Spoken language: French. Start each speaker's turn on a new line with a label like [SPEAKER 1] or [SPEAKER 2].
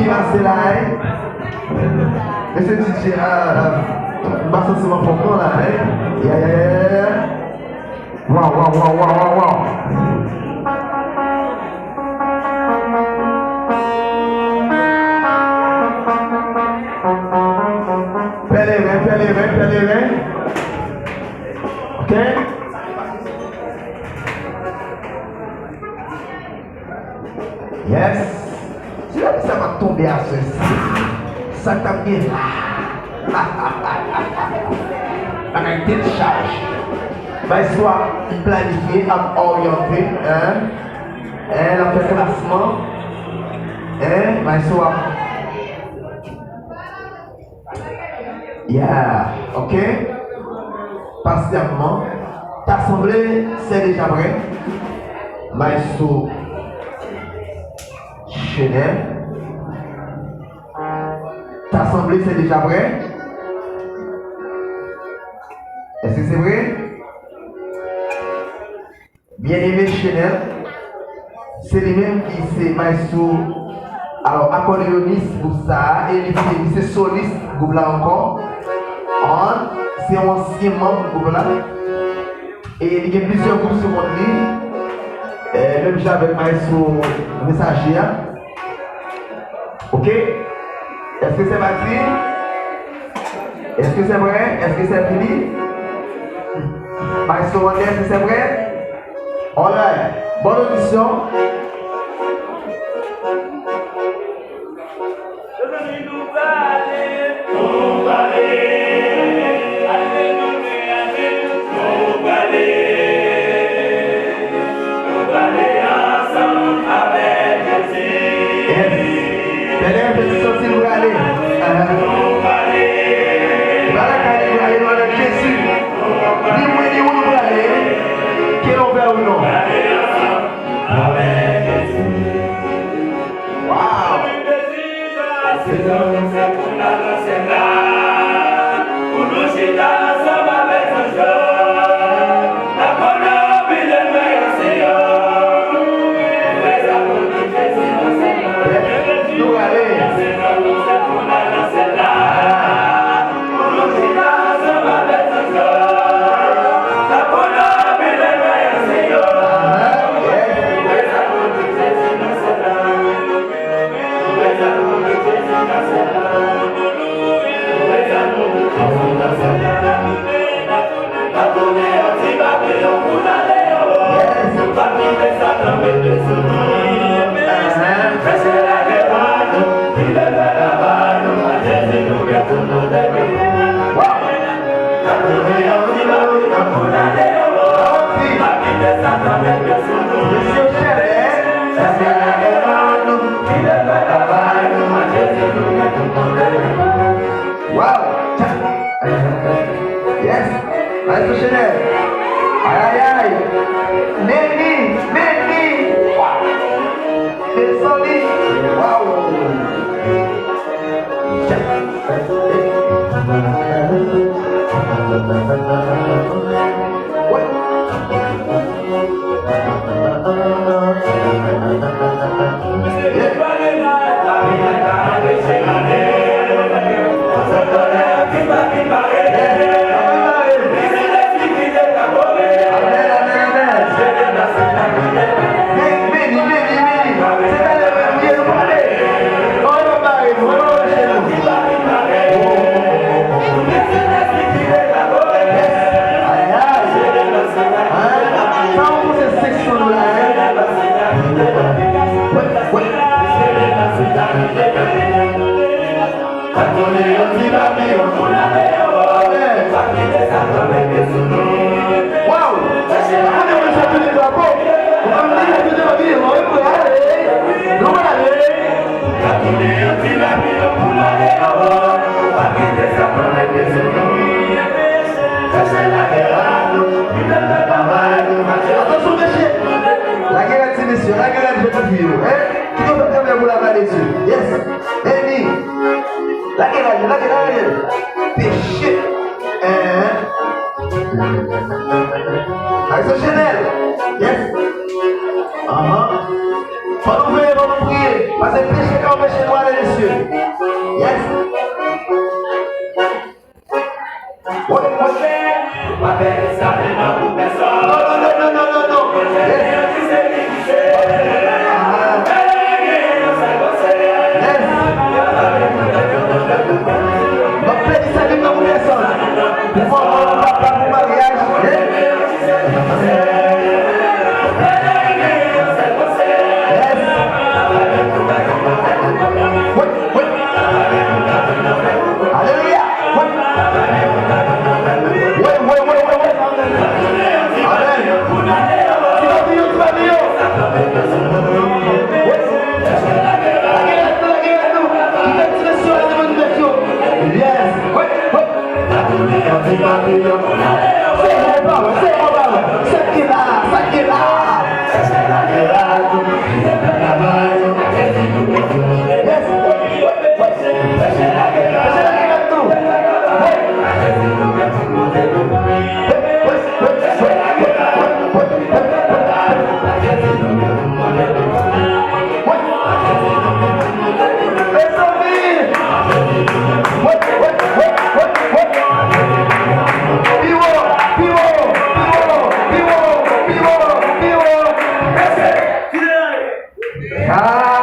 [SPEAKER 1] passer là. Et c'est DJ, pas forcément pour là. Yeah. Wow. Pélerin. Ok? Yes. Si là, ça va tomber à ceci. Ça t'a bien. Avec une charge. Ben, soit planifié, orienté. La fait classement. Ben, soit. Yeah. Ok? Patiemment. T'assemblée, c'est déjà prêt. Maestro Chanel. T'assemblée, c'est déjà prêt. Est-ce que c'est vrai? Bien-aimé Chanel, c'est lui-même qui c'est maestro. Alors, accordéoniste pour ça, et c'est soliste pour là encore. C'est un ancien membre pour là. Et il y a plusieurs groupes sur mon livre. Même j'ai avec maestro messager. Ok? Est-ce que c'est parti? Est-ce que c'est vrai? Est-ce que c'est fini? Maestro Wonder, est-ce que c'est vrai? Alright, bonne audition. Chanel. Yes. Vamos prier. Parce que péché quand péché noir les messieurs. Dieu. Yes. Ouais, ouais. Non. Ah!